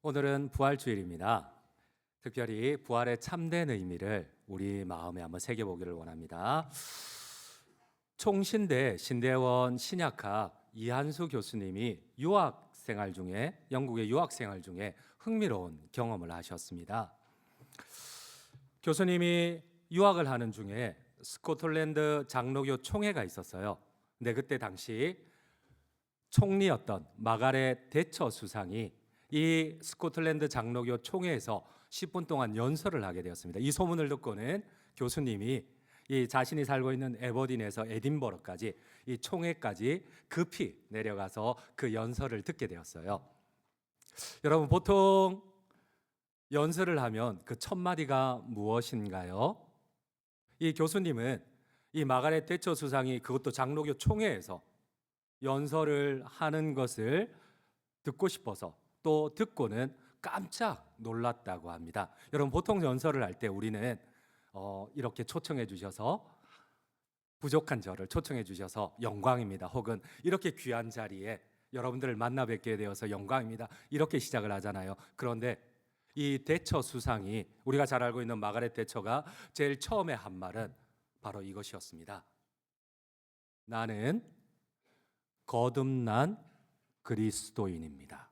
오늘은 부활주일입니다. 특별히 부활의 참된 의미를 우리 마음에 한번 새겨보기를 원합니다. 총신대 신대원 신약학 이한수 교수님이 영국의 유학 생활 중에 흥미로운 경험을 하셨습니다. 교수님이 유학을 하는 중에 스코틀랜드 장로교 총회가 있었어요. 근데 그때 당시 총리였던 마가렛 대처 수상이 이 스코틀랜드 장로교 총회에서 10분 동안 연설을 하게 되었습니다. 이 소문을 듣고는 교수님이 이 자신이 살고 있는 에버딘에서 에딘버러까지 이 총회까지 급히 내려가서 그 연설을 듣게 되었어요. 여러분, 보통 연설을 하면 그 첫 마디가 무엇인가요? 이 교수님은 이 마가렛 대처 수상이 그것도 장로교 총회에서 연설을 하는 것을 듣고 싶어서 또 듣고는 깜짝 놀랐다고 합니다. 여러분, 보통 연설을 할 때 우리는 이렇게 초청해 주셔서 부족한 저를 초청해 주셔서 영광입니다. 혹은 이렇게 귀한 자리에 여러분들을 만나 뵙게 되어서 영광입니다. 이렇게 시작을 하잖아요. 그런데 이 대처 수상이 우리가 잘 알고 있는 마가렛 대처가 제일 처음에 한 말은 바로 이것이었습니다. 나는 거듭난 그리스도인입니다.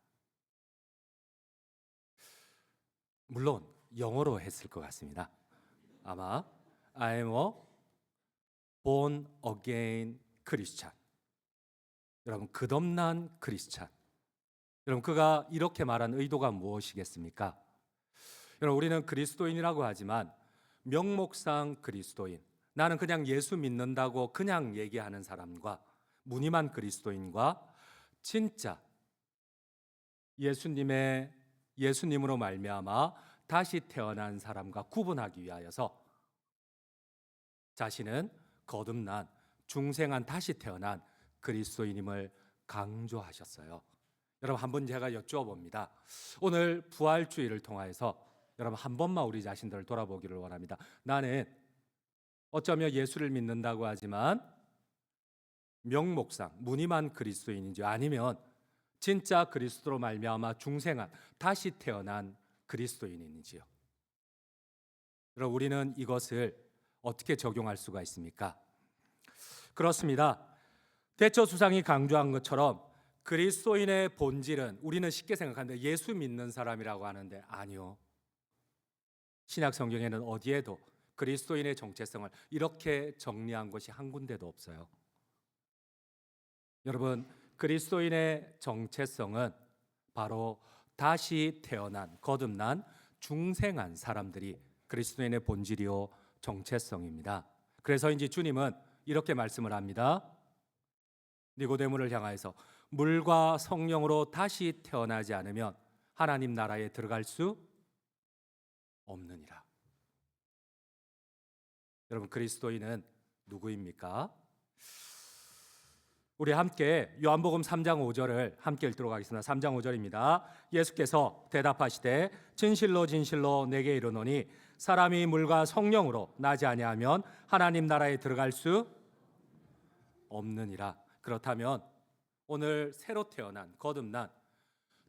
물론 영어로 했을 것 같습니다. 아마 I am a born again Christian. 여러분, 거듭난 크리스찬. 여러분, 그가 이렇게 말한 의도가 무엇이겠습니까? 여러분, 우리는 그리스도인이라고 하지만 명목상 그리스도인, 나는 그냥 예수 믿는다고 그냥 얘기하는 사람과 무늬만 그리스도인과 진짜 예수님으로 말미암아 다시 태어난 사람과 구분하기 위하여서 자신은 거듭난 중생한 다시 태어난 그리스도인임을 강조하셨어요. 여러분, 한번 제가 여쭈어봅니다. 오늘 부활주의를 통하여서 여러분 한 번만 우리 자신들을 돌아보기를 원합니다. 나는 어쩌면 예수를 믿는다고 하지만 명목상 무늬만 그리스도인인지 아니면 진짜 그리스도로 말미암아 중생한 다시 태어난 그리스도인인지요. 여러분, 우리는 이것을 어떻게 적용할 수가 있습니까? 그렇습니다. 대처 수상이 강조한 것처럼 그리스도인의 본질은 우리는 쉽게 생각하는데 예수 믿는 사람이라고 하는데 아니요. 신약 성경에는 어디에도 그리스도인의 정체성을 이렇게 정리한 것이 한 군데도 없어요. 여러분, 그리스도인의 정체성은 바로 다시 태어난 거듭난 중생한 사람들이 그리스도인의 본질이요 정체성입니다. 그래서인지 주님은 이렇게 말씀을 합니다. 니고데모를 향하여서 물과 성령으로 다시 태어나지 않으면 하나님 나라에 들어갈 수 없느니라. 여러분, 그리스도인은 누구입니까? 우리 함께 요한복음 3장 5절을 함께 읽도록 하겠습니다. 3장 5절입니다. 예수께서 대답하시되 진실로 진실로 내게 이르노니 사람이 물과 성령으로 나지 아니하면 하나님 나라에 들어갈 수 없느니라. 그렇다면 오늘 새로 태어난 거듭난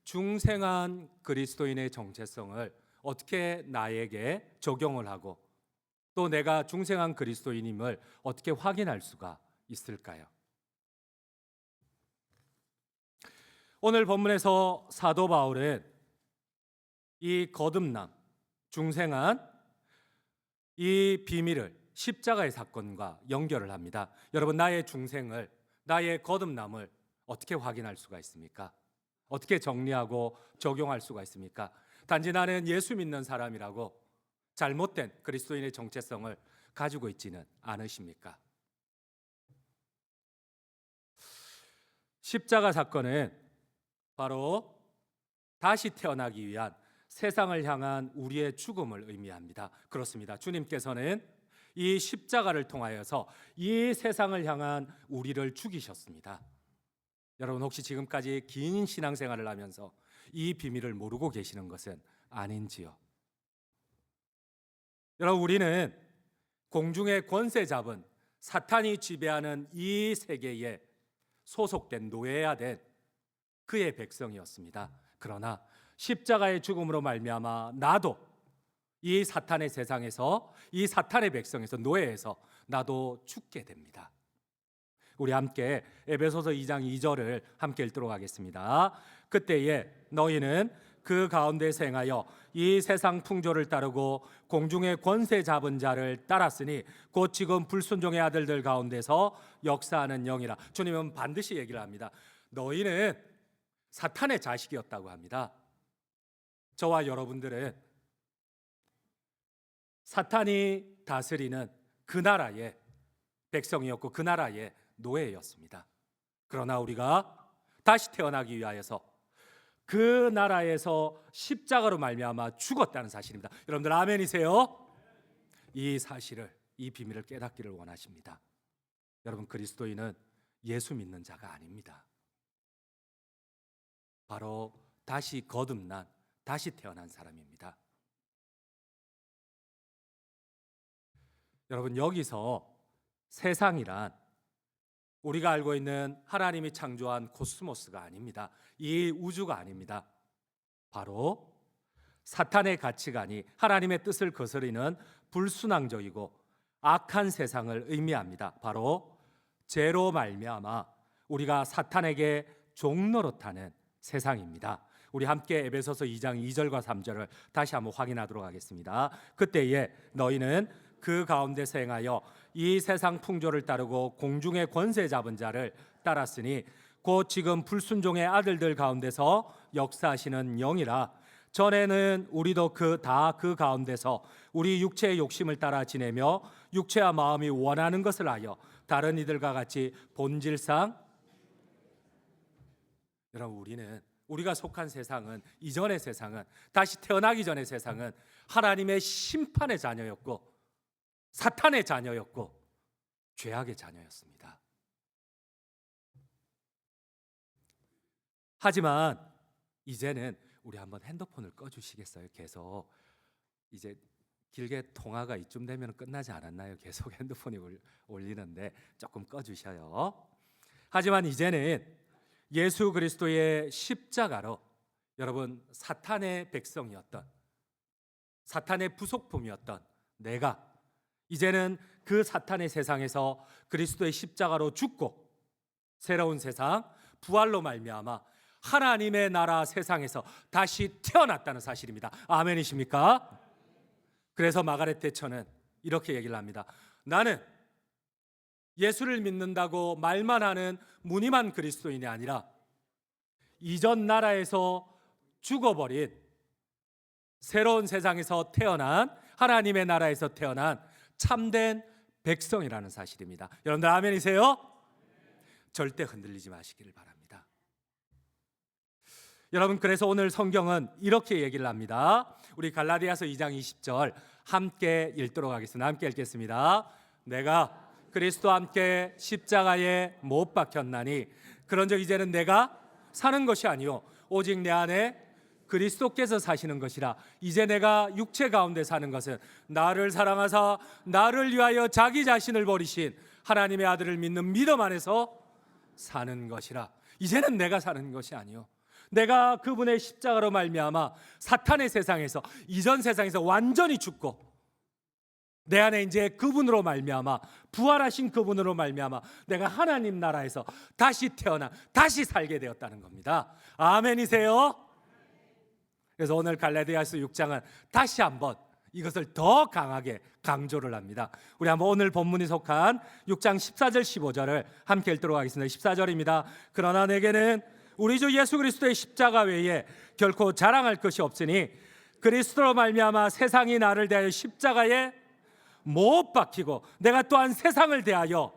중생한 그리스도인의 정체성을 어떻게 나에게 적용을 하고 또 내가 중생한 그리스도인임을 어떻게 확인할 수가 있을까요? 오늘 본문에서 사도 바울은 이 거듭남, 중생한 이 비밀을 십자가의 사건과 연결을 합니다. 여러분, 나의 중생을, 나의 거듭남을 어떻게 확인할 수가 있습니까? 어떻게 정리하고 적용할 수가 있습니까? 단지 나는 예수 믿는 사람이라고 잘못된 그리스도인의 정체성을 가지고 있지는 않으십니까? 십자가 사건은 바로 다시 태어나기 위한 세상을 향한 우리의 죽음을 의미합니다. 그렇습니다. 주님께서는 이 십자가를 통하여서 이 세상을 향한 우리를 죽이셨습니다. 여러분, 혹시 지금까지 긴 신앙생활을 하면서 이 비밀을 모르고 계시는 것은 아닌지요? 여러분, 우리는 공중의 권세 잡은 사탄이 지배하는 이 세계에 소속된 노예야 된 그의 백성이었습니다. 그러나 십자가의 죽음으로 말미암아 나도 이 사탄의 세상에서, 이 사탄의 백성에서, 노예에서 나도 죽게 됩니다. 우리 함께 에베소서 2장 2절을 함께 읽도록 하겠습니다. 그때에 너희는 그 가운데서 행하여 이 세상 풍조를 따르고 공중의 권세 잡은 자를 따랐으니 곧 지금 불순종의 아들들 가운데서 역사하는 영이라. 주님은 반드시 얘기를 합니다. 너희는 사탄의 자식이었다고 합니다. 저와 여러분들은 사탄이 다스리는 그 나라의 백성이었고 그 나라의 노예였습니다. 그러나 우리가 다시 태어나기 위하여서 그 나라에서 십자가로 말미암아 죽었다는 사실입니다. 여러분들 아멘이세요? 이 사실을, 이 비밀을 깨닫기를 원하십니다. 여러분, 그리스도인은 예수 믿는 자가 아닙니다. 바로 다시 거듭난, 다시 태어난 사람입니다. 여러분, 여기서 세상이란 우리가 알고 있는 하나님이 창조한 코스모스가 아닙니다. 이 우주가 아닙니다. 바로 사탄의 가치관이 하나님의 뜻을 거스르는 불순항적이고 악한 세상을 의미합니다. 바로 죄로 말미암아 우리가 사탄에게 종노릇하는 세상입니다. 우리 함께 에베소서 2장 2절과 3절을 다시 한번 확인하도록 하겠습니다. 그때에 너희는 그 가운데서 행하여 이 세상 풍조를 따르고 공중의 권세 잡은 자를 따랐으니 곧 지금 불순종의 아들들 가운데서 역사하시는 영이라. 전에는 우리도 그 가운데서 우리 육체의 욕심을 따라 지내며 육체와 마음이 원하는 것을 하여 다른 이들과 같이 본질상, 여러분, 우리가 속한 세상은, 이전의 세상은, 다시 태어나기 전의 세상은 하나님의 심판의 자녀였고 사탄의 자녀였고 죄악의 자녀였습니다. 하지만 이제는 우리 한번 핸드폰을 꺼주시겠어요? 계속 이제 길게 통화가 이쯤 되면 끝나지 않았나요? 계속 핸드폰이 울리는데 조금 꺼주셔요. 하지만 이제는 예수 그리스도의 십자가로 여러분, 사탄의 백성이었던, 사탄의 부속품이었던 내가 이제는 그 사탄의 세상에서 그리스도의 십자가로 죽고 새로운 세상, 부활로 말미암아 하나님의 나라 세상에서 다시 태어났다는 사실입니다. 아멘이십니까? 그래서 마가렛 대처는 이렇게 얘기를 합니다. 나는 예수를 믿는다고 말만 하는 무늬만 그리스도인이 아니라 이전 나라에서 죽어버린 새로운 세상에서 태어난, 하나님의 나라에서 태어난 참된 백성이라는 사실입니다. 여러분들 아멘이세요? 절대 흔들리지 마시기를 바랍니다. 여러분, 그래서 오늘 성경은 이렇게 얘기를 합니다. 우리 갈라디아서 2장 20절 함께 읽도록 하겠습니다. 함께 읽겠습니다. 내가 그리스도와 함께 십자가에 못 박혔나니 그런즉 이제는 내가 사는 것이 아니요 오직 내 안에 그리스도께서 사시는 것이라. 이제 내가 육체 가운데 사는 것은 나를 사랑하사 나를 위하여 자기 자신을 버리신 하나님의 아들을 믿는 믿음 안에서 사는 것이라. 이제는 내가 사는 것이 아니요 내가 그분의 십자가로 말미암아 사탄의 세상에서, 이전 세상에서 완전히 죽고 내 안에 이제 그분으로 말미암아, 부활하신 그분으로 말미암아 내가 하나님 나라에서 다시 태어나 다시 살게 되었다는 겁니다. 아멘이세요? 그래서 오늘 갈라디아서 6장은 다시 한번 이것을 더 강하게 강조를 합니다. 우리 한번 오늘 본문이 속한 6장 14절 15절을 함께 읽도록 하겠습니다. 14절입니다. 그러나 내게는 우리 주 예수 그리스도의 십자가 외에 결코 자랑할 것이 없으니 그리스도로 말미암아 세상이 나를 대하여 십자가에 못 박히고 내가 또한 세상을 대하여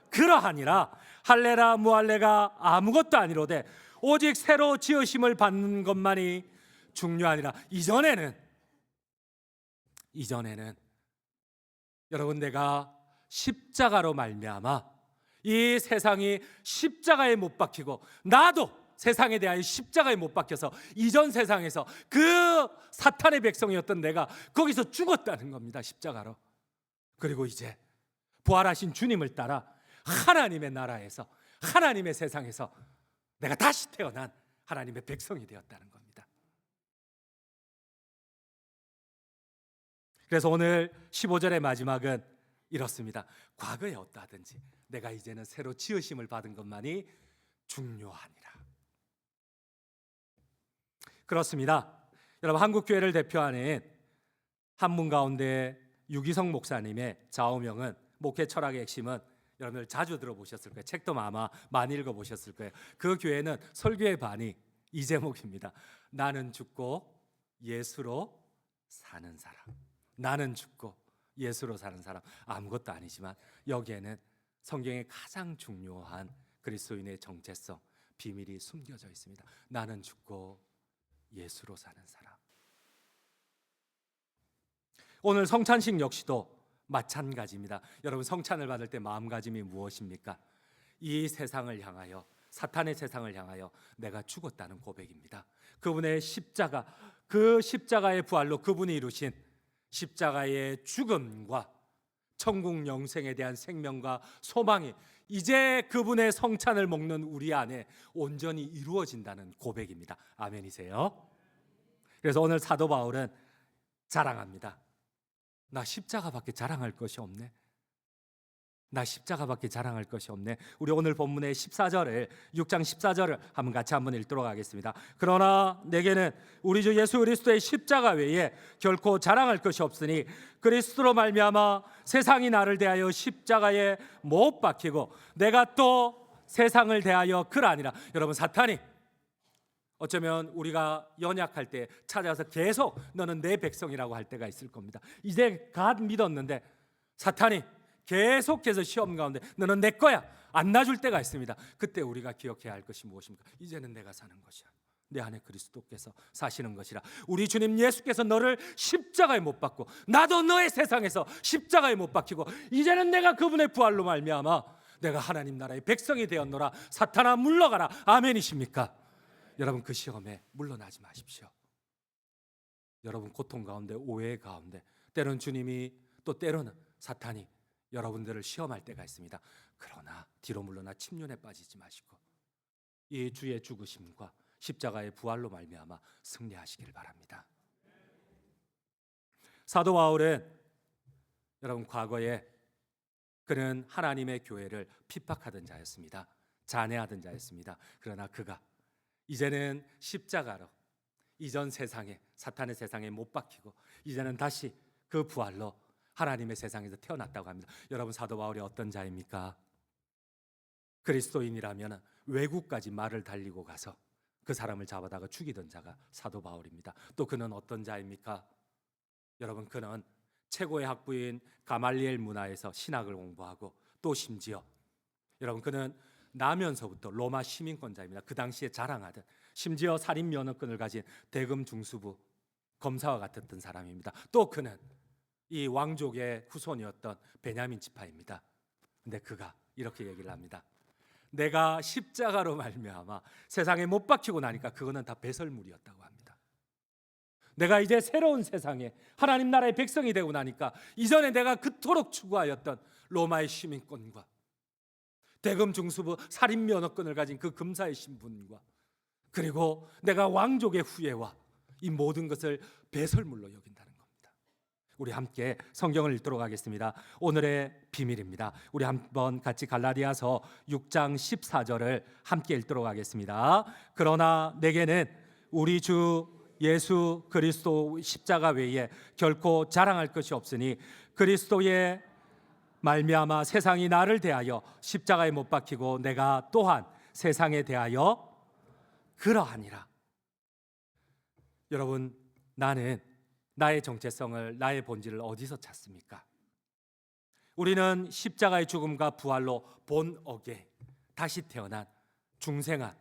그러하니라. 할례라 무할례가 아무것도 아니로되 오직 새로 지으심을 받는 것만이 중요하니라. 이전에는 여러분, 내가 십자가로 말미암아 이 세상이 십자가에 못 박히고 나도 세상에 대하여 십자가에 못 박혀서 이전 세상에서 그 사탄의 백성이었던 내가 거기서 죽었다는 겁니다. 십자가로. 그리고 이제 부활하신 주님을 따라 하나님의 나라에서, 하나님의 세상에서 내가 다시 태어난 하나님의 백성이 되었다는 겁니다. 그래서 오늘 15절의 마지막은 이렇습니다. 과거에 어떠하든지 내가 이제는 새로 지으심을 받은 것만이 중요하니라. 그렇습니다. 여러분, 한국교회를 대표하는 한문 가운데 유기성 목사님의 좌우명은, 목회 철학의 핵심은 여러분들 자주 들어보셨을 거예요. 책도 아마 많이 읽어보셨을 거예요. 그 교회는 설교의 반이 이 제목입니다. 나는 죽고 예수로 사는 사람. 나는 죽고 예수로 사는 사람. 아무것도 아니지만 여기에는 성경의 가장 중요한 그리스도인의 정체성, 비밀이 숨겨져 있습니다. 나는 죽고 예수로 사는 사람. 오늘 성찬식 역시도 마찬가지입니다. 여러분, 성찬을 받을 때 마음가짐이 무엇입니까? 이 세상을 향하여, 사탄의 세상을 향하여 내가 죽었다는 고백입니다. 그분의 십자가, 그 십자가의 부활로 그분이 이루신 십자가의 죽음과 천국 영생에 대한 생명과 소망이 이제 그분의 성찬을 먹는 우리 안에 온전히 이루어진다는 고백입니다. 아멘이세요? 그래서 오늘 사도 바울은 자랑합니다. 나 십자가밖에 자랑할 것이 없네. 나 십자가밖에 자랑할 것이 없네. 우리 오늘 본문의 14절을, 6장 14절을 한번 같이 한번 읽도록 하겠습니다. 그러나 내게는 우리 주 예수 그리스도의 십자가 외에 결코 자랑할 것이 없으니 그리스도로 말미암아 세상이 나를 대하여 십자가에 못 박히고 내가 또 세상을 대하여 그러하니라. 여러분, 사탄이 어쩌면 우리가 연약할 때 찾아와서 계속 너는 내 백성이라고 할 때가 있을 겁니다. 이제 갓 믿었는데 사탄이 계속해서 시험 가운데 너는 내 거야 안 놔줄 때가 있습니다. 그때 우리가 기억해야 할 것이 무엇입니까? 이제는 내가 사는 것이야. 내 안에 그리스도께서 사시는 것이라. 우리 주님 예수께서 너를 십자가에 못 박고 나도 너의 세상에서 십자가에 못 박히고 이제는 내가 그분의 부활로 말미암아 내가 하나님 나라의 백성이 되었노라. 사탄아 물러가라. 아멘이십니까? 여러분, 그 시험에 물러나지 마십시오. 여러분, 고통 가운데, 오해 가운데, 때로는 주님이, 또 때로는 사탄이 여러분들을 시험할 때가 있습니다. 그러나 뒤로 물러나 침륜에 빠지지 마시고 이 주의 죽으심과 십자가의 부활로 말미암아 승리하시길 바랍니다. 사도 바울은 여러분, 과거에 그는 하나님의 교회를 핍박하던 자였습니다. 잔해하던 자였습니다. 그러나 그가 이제는 십자가로 이전 세상에, 사탄의 세상에 못 박히고 이제는 다시 그 부활로 하나님의 세상에서 태어났다고 합니다. 여러분, 사도 바울이 어떤 자입니까? 그리스도인이라면 외국까지 말을 달리고 가서 그 사람을 잡아다가 죽이던 자가 사도 바울입니다. 또 그는 어떤 자입니까? 여러분, 그는 최고의 학부인 가말리엘 문화에서 신학을 공부하고 또 심지어 여러분, 그는 나면서부터 로마 시민권자입니다. 그 당시에 자랑하던, 심지어 살인 면허권을 가진 대검 중수부 검사와 같았던 사람입니다. 또 그는 이 왕족의 후손이었던 베냐민 지파입니다. 근데 그가 이렇게 얘기를 합니다. 내가 십자가로 말미암아 세상에 못 박히고 나니까 그거는 다 배설물이었다고 합니다. 내가 이제 새로운 세상에 하나님 나라의 백성이 되고 나니까 이전에 내가 그토록 추구하였던 로마의 시민권과 대검 중수부 살인 면허권을 가진 그 검사의 신분과 그리고 내가 왕족의 후예와 이 모든 것을 배설물로 여긴다는 겁니다. 우리 함께 성경을 읽도록 하겠습니다. 오늘의 비밀입니다. 우리 한번 같이 갈라디아서 6장 14절을 함께 읽도록 하겠습니다. 그러나 내게는 우리 주 예수 그리스도 십자가 외에 결코 자랑할 것이 없으니 그리스도의 말미암아 세상이 나를 대하여 십자가에 못 박히고 내가 또한 세상에 대하여 그러하니라. 여러분, 나는 나의 정체성을, 나의 본질을 어디서 찾습니까? 우리는 십자가의 죽음과 부활로 본 어게 다시 태어난 중생한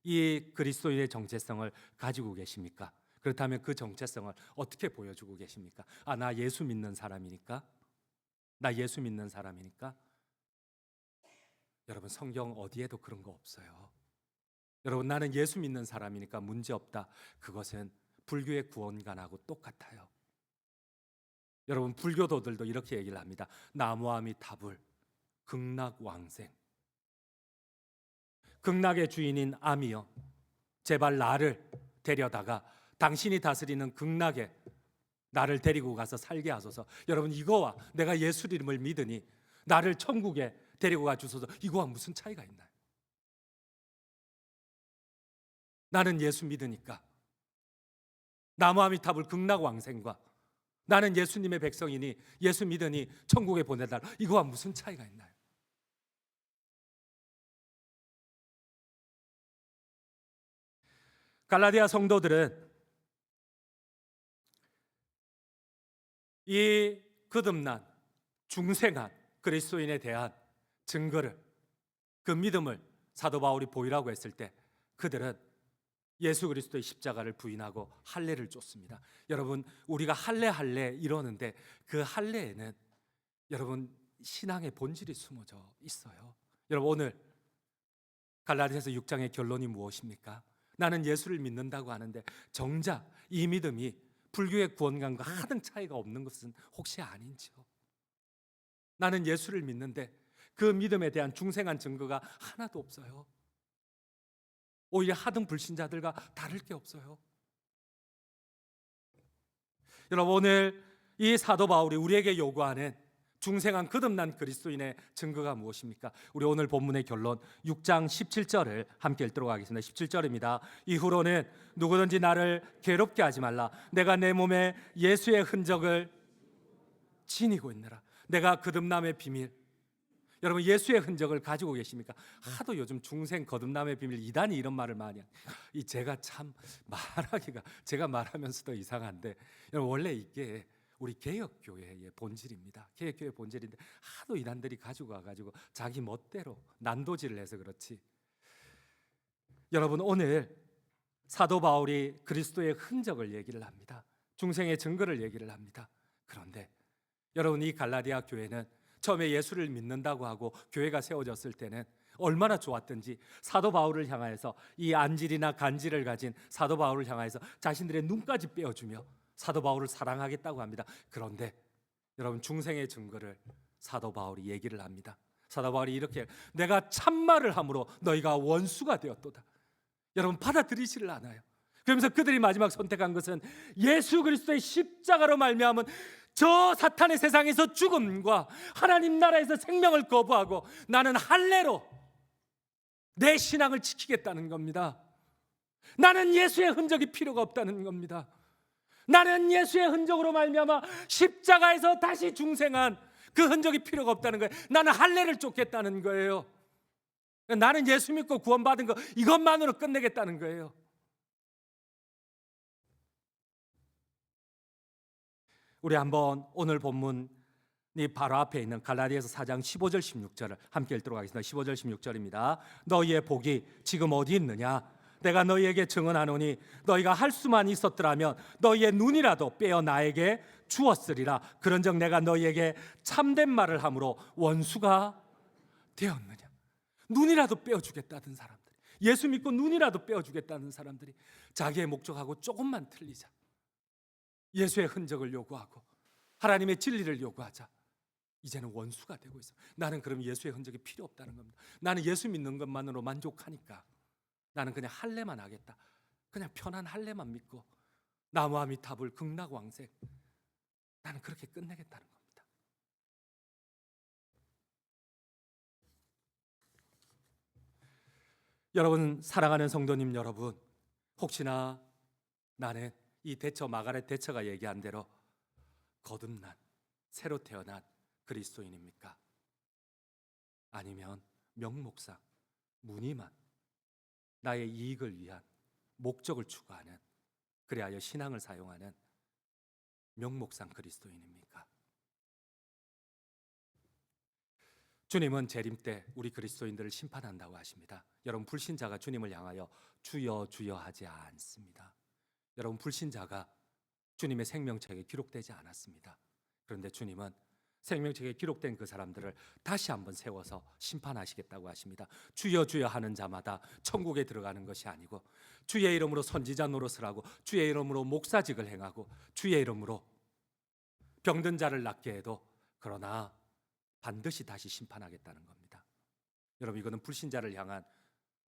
이 그리스도인의 정체성을 가지고 계십니까? 그렇다면 그 정체성을 어떻게 보여주고 계십니까? 아, 나 예수 믿는 사람이니까? 나 예수 믿는 사람이니까? 여러분, 성경 어디에도 그런 거 없어요. 여러분, 나는 예수 믿는 사람이니까 문제없다. 그것은 불교의 구원관하고 똑같아요. 여러분, 불교도들도 이렇게 얘기를 합니다. 나무아미 타불 극락왕생. 극락의 주인인 아미여, 제발 나를 데려다가 당신이 다스리는 극락에 나를 데리고 가서 살게 하소서. 여러분, 이거와 내가 예수 이름을 믿으니 나를 천국에 데리고 가 주소서, 이거와 무슨 차이가 있나요? 나는 예수 믿으니까 나무아미타불 극락왕생과 나는 예수님의 백성이니 예수 믿으니 천국에 보내달라, 이거와 무슨 차이가 있나요? 갈라디아 성도들은 이 거듭난 중생한 그리스도인에 대한 증거를, 그 믿음을 사도 바울이 보이라고 했을 때 그들은 예수 그리스도의 십자가를 부인하고 할례를 쫓습니다. 여러분, 우리가 할례 이러는데 그 할례에는 여러분 신앙의 본질이 숨어져 있어요. 여러분, 오늘 갈라디아서 6장의 결론이 무엇입니까? 나는 예수를 믿는다고 하는데 정작 이 믿음이 불교의 구원관과 하등 차이가 없는 것은 혹시 아닌지요? 나는 예수를 믿는데 그 믿음에 대한 중생한 증거가 하나도 없어요. 오히려 하등 불신자들과 다를 게 없어요. 여러분, 오늘 이 사도 바울이 우리에게 요구하는 중생한 거듭난 그리스도인의 증거가 무엇입니까? 우리 오늘 본문의 결론 6장 17절을 함께 읽도록 하겠습니다. 17절입니다. 이후로는 누구든지 나를 괴롭게 하지 말라. 내가 내 몸에 예수의 흔적을 지니고 있느라. 내가 거듭남의 비밀, 여러분 예수의 흔적을 가지고 계십니까? 하도 요즘 중생 거듭남의 비밀 이단이 이런 말을 많이 이 제가 참 말하기가, 제가 말하면서도 이상한데, 여러분 원래 이게 우리 개혁교회의 본질입니다. 개혁교회의 본질인데 하도 이단들이 가지고 와가지고 자기 멋대로 난도질을 해서 그렇지. 여러분, 오늘 사도 바울이 그리스도의 흔적을 얘기를 합니다. 중생의 증거를 얘기를 합니다. 그런데 여러분, 이 갈라디아 교회는 처음에 예수를 믿는다고 하고 교회가 세워졌을 때는 얼마나 좋았던지 사도 바울을 향하여서 이 안질이나 간질을 가진 사도 바울을 향하여서 자신들의 눈까지 빼어주며 사도 바울을 사랑하겠다고 합니다. 그런데 여러분, 중생의 증거를 사도 바울이 얘기를 합니다. 사도 바울이 이렇게, 내가 참말을 함으로 너희가 원수가 되었도다. 여러분, 받아들이지를 않아요. 그러면서 그들이 마지막 선택한 것은 예수 그리스도의 십자가로 말미암은 저 사탄의 세상에서 죽음과 하나님 나라에서 생명을 거부하고 나는 할례로 내 신앙을 지키겠다는 겁니다. 나는 예수의 흔적이 필요가 없다는 겁니다. 나는 예수의 흔적으로 말미암아 십자가에서 다시 중생한 그 흔적이 필요가 없다는 거예요. 나는 할례를 쫓겠다는 거예요. 나는 예수 믿고 구원받은 거, 이것만으로 끝내겠다는 거예요. 우리 한번 오늘 본문이 바로 앞에 있는 갈라디아서 4장 15절 16절을 함께 읽도록 하겠습니다. 15절 16절입니다. 너희의 복이 지금 어디 있느냐? 내가 너희에게 증언하노니 너희가 할 수만 있었더라면 너희의 눈이라도 빼어 나에게 주었으리라. 그런즉 내가 너희에게 참된 말을 함으로 원수가 되었느냐? 눈이라도 빼어주겠다는 사람들이, 예수 믿고 눈이라도 빼어주겠다는 사람들이 자기의 목적하고 조금만 틀리자 예수의 흔적을 요구하고 하나님의 진리를 요구하자 이제는 원수가 되고 있어. 나는 그럼 예수의 흔적이 필요 없다는 겁니다. 나는 예수 믿는 것만으로 만족하니까 나는 그냥 할례만 하겠다. 그냥 편한 할례만 믿고 나무아미타불 극락왕생, 나는 그렇게 끝내겠다는 겁니다. 여러분, 사랑하는 성도님 여러분, 혹시나 나는 이 대처, 마가렛 대처가 얘기한 대로 거듭난 새로 태어난 그리스도인입니까? 아니면 명목상 무늬만 나의 이익을 위한 목적을 추구하는, 그리하여 신앙을 사용하는 명목상 그리스도인입니까? 주님은 재림 때 우리 그리스도인들을 심판한다고 하십니다. 여러분, 불신자가 주님을 향하여 주여 주여 하지 않습니다. 여러분, 불신자가 주님의 생명책에 기록되지 않았습니다. 그런데 주님은 생명책에 기록된 그 사람들을 다시 한번 세워서 심판하시겠다고 하십니다. 주여 주여 하는 자마다 천국에 들어가는 것이 아니고 주의 이름으로 선지자 노릇을 하고 주의 이름으로 목사직을 행하고 주의 이름으로 병든 자를 낫게 해도 그러나 반드시 다시 심판하겠다는 겁니다. 여러분, 이거는 불신자를 향한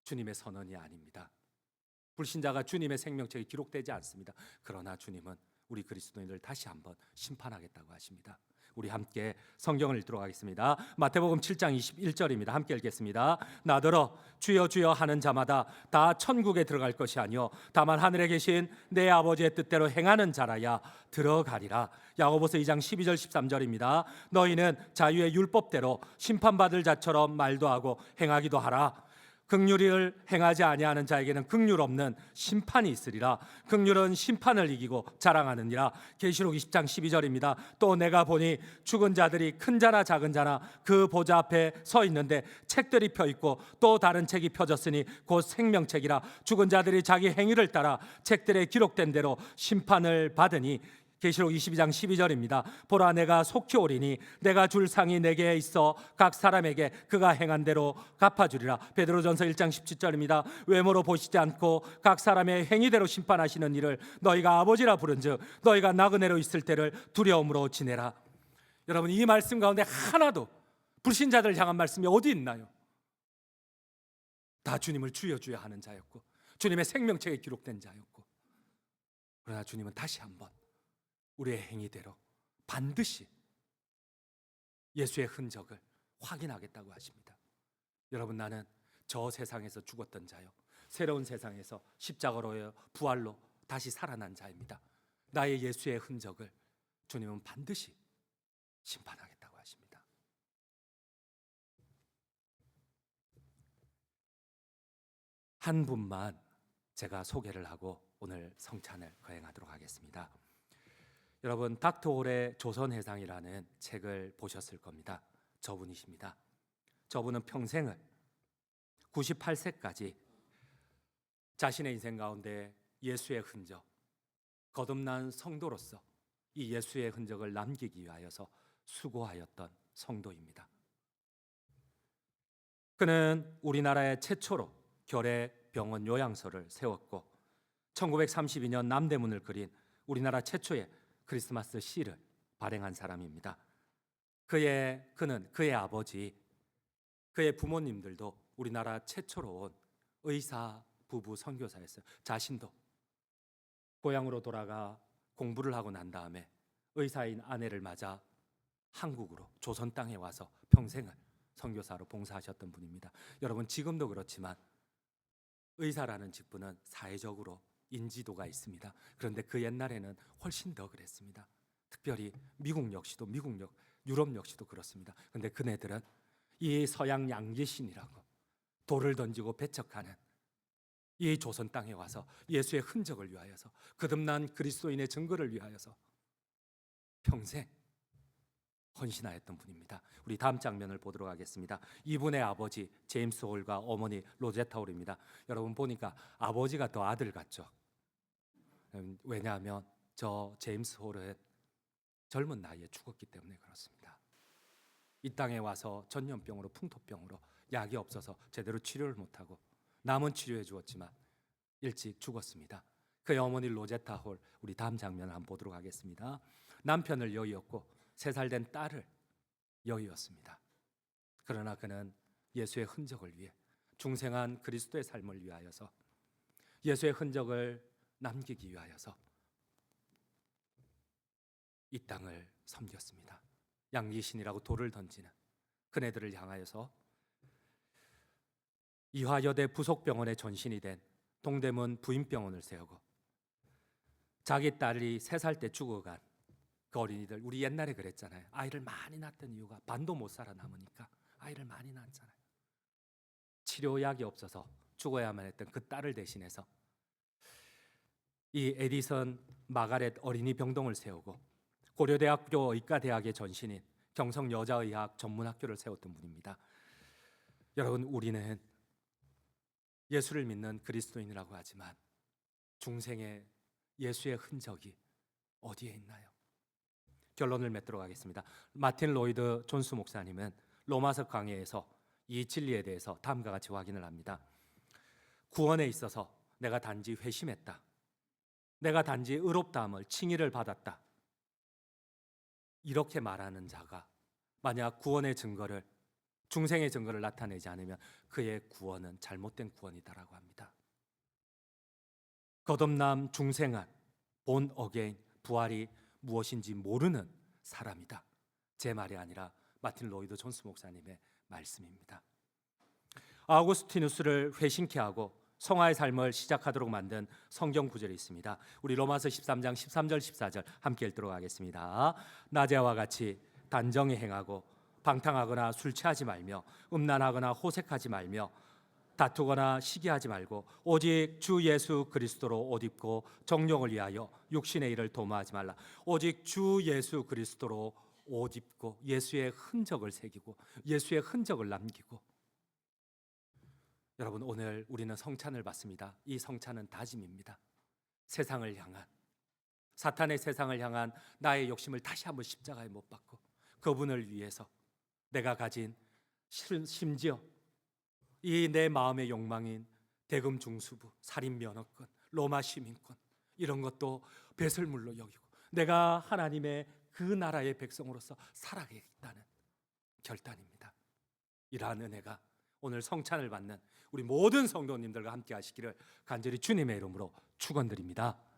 주님의 선언이 아닙니다. 불신자가 주님의 생명책에 기록되지 않습니다. 그러나 주님은 우리 그리스도인을 다시 한번 심판하겠다고 하십니다. 우리 함께 성경을 읽도록 하겠습니다. 마태복음 7장 21절입니다. 함께 읽겠습니다. 나더러 주여 주여 하는 자마다 다 천국에 들어갈 것이 아니요 다만 하늘에 계신 내 아버지의 뜻대로 행하는 자라야 들어가리라. 야고보서 2장 12절 13절입니다. 너희는 자유의 율법대로 심판받을 자처럼 말도 하고 행하기도 하라. 긍휼을 행하지 아니하는 자에게는 긍휼 없는 심판이 있으리라. 긍휼은 심판을 이기고 자랑하느니라. 계시록 20장 12절입니다. 또 내가 보니 죽은 자들이 큰 자나 작은 자나 그 보좌 앞에 서 있는데 책들이 펴 있고 또 다른 책이 펴졌으니 곧 생명책이라. 죽은 자들이 자기 행위를 따라 책들에 기록된 대로 심판을 받으니. 계시록 22장 12절입니다. 보라 내가 속히 오리니 내가 줄 상이 내게 있어 각 사람에게 그가 행한 대로 갚아주리라. 베드로전서 1장 17절입니다. 외모로 보시지 않고 각 사람의 행위대로 심판하시는 이를 너희가 아버지라 부른즉 너희가 나그네로 있을 때를 두려움으로 지내라. 여러분, 이 말씀 가운데 하나도 불신자들을 향한 말씀이 어디 있나요? 다 주님을 주여 주여 하는 자였고 주님의 생명책에 기록된 자였고, 그러나 주님은 다시 한번 우리의 행위대로 반드시 예수의 흔적을 확인하겠다고 하십니다. 여러분, 나는 저 세상에서 죽었던 자요 새로운 세상에서 십자가로의 부활로 다시 살아난 자입니다. 나의 예수의 흔적을 주님은 반드시 심판하겠다고 하십니다. 한 분만 제가 소개를 하고 오늘 성찬을 거행하도록 하겠습니다. 여러분, 닥터 홀의 조선회상이라는 책을 보셨을 겁니다. 저분이십니다. 저분은 평생을 98세까지 자신의 인생 가운데 예수의 흔적, 거듭난 성도로서 이 예수의 흔적을 남기기 위하여서 수고하였던 성도입니다. 그는 우리나라의 최초로 결의 병원 요양서를 세웠고 1932년 남대문을 그린 우리나라 최초의 크리스마스 시를 발행한 사람입니다. 그는 그의 아버지, 그의 부모님들도 우리나라 최초로 온 의사 부부 선교사였어요. 자신도 고향으로 돌아가 공부를 하고 난 다음에 의사인 아내를 맞아 한국으로 조선 땅에 와서 평생을 선교사로 봉사하셨던 분입니다. 여러분, 지금도 그렇지만 의사라는 직분은 사회적으로 인지도가 있습니다. 그런데 그 옛날에는 훨씬 더 그랬습니다. 특별히 미국 역시도 유럽 역시도 그렇습니다. 그런데 그네들은 이 서양 양귀신이라고 돌을 던지고 배척하는 이 조선 땅에 와서 예수의 흔적을 위하여서, 거듭난 그리스도인의 증거를 위하여서 평생 헌신하였던 분입니다. 우리 다음 장면을 보도록 하겠습니다. 이분의 아버지 제임스 홀과 어머니 로제타 홀입니다. 여러분 보니까 아버지가 더 아들 같죠? 왜냐하면 저 제임스 홀은 젊은 나이에 죽었기 때문에 그렇습니다. 이 땅에 와서 전염병으로, 풍토병으로 약이 없어서 제대로 치료를 못하고 남은 치료해 주었지만 일찍 죽었습니다. 그의 어머니 로제타 홀, 우리 다음 장면을 한번 보도록 하겠습니다. 남편을 여의었고 3살 된 딸을 여의었습니다. 그러나 그는 예수의 흔적을 위해, 중생한 그리스도의 삶을 위하여서, 예수의 흔적을 남기기 위하여서 이 땅을 섬겼습니다. 양귀신이라고 돌을 던지는 그네들을 향하여서 이화여대 부속병원의 전신이 된 동대문 부인병원을 세우고, 자기 딸이 3살 때 죽어간 그 어린이들, 우리 옛날에 그랬잖아요. 아이를 많이 낳았던 이유가 반도 못 살아남으니까 아이를 많이 낳았잖아요. 치료약이 없어서 죽어야만 했던 그 딸을 대신해서 이 에디선 마가렛 어린이 병동을 세우고 고려대학교 의과대학의 전신인 경성여자의학 전문학교를 세웠던 분입니다. 여러분, 우리는 예수를 믿는 그리스도인이라고 하지만 중생의 예수의 흔적이 어디에 있나요? 결론을 맺도록 하겠습니다. 마틴 로이드 존스 목사님은 로마서 강해에서 이 진리에 대해서 다음과 같이 확인을 합니다. 구원에 있어서 내가 단지 회심했다, 내가 단지 의롭다함을, 칭의를 받았다, 이렇게 말하는 자가 만약 구원의 증거를, 중생의 증거를 나타내지 않으면 그의 구원은 잘못된 구원이다라고 합니다. 거듭남, 중생한, 본 어게인, 부활이 무엇인지 모르는 사람이다. 제 말이 아니라 마틴 로이드 존스 목사님의 말씀입니다. 아우구스티누스를 회심케 하고 성화의 삶을 시작하도록 만든 성경 구절이 있습니다. 우리 로마서 13장 13절 14절 함께 읽도록 하겠습니다. 낮에와 같이 단정히 행하고 방탕하거나 술 취하지 말며 음란하거나 호색하지 말며 다투거나 시기하지 말고 오직 주 예수 그리스도로 옷 입고 정욕을 위하여 육신의 일을 도모하지 말라. 오직 주 예수 그리스도로 옷 입고 예수의 흔적을 새기고 예수의 흔적을 남기고. 여러분, 오늘 우리는 성찬을 받습니다. 이 성찬은 다짐입니다. 세상을 향한, 사탄의 세상을 향한 나의 욕심을 다시 한번 십자가에 못 박고 그분을 위해서 내가 가진, 심지어 이 내 마음의 욕망인 대금 중수부, 살인 면허권, 로마 시민권, 이런 것도 배설물로 여기고 내가 하나님의 그 나라의 백성으로서 살아가겠다는 결단입니다. 이러한 은혜가 오늘 성찬을 받는 우리 모든 성도님들과 함께 하시기를 간절히 주님의 이름으로 축원드립니다.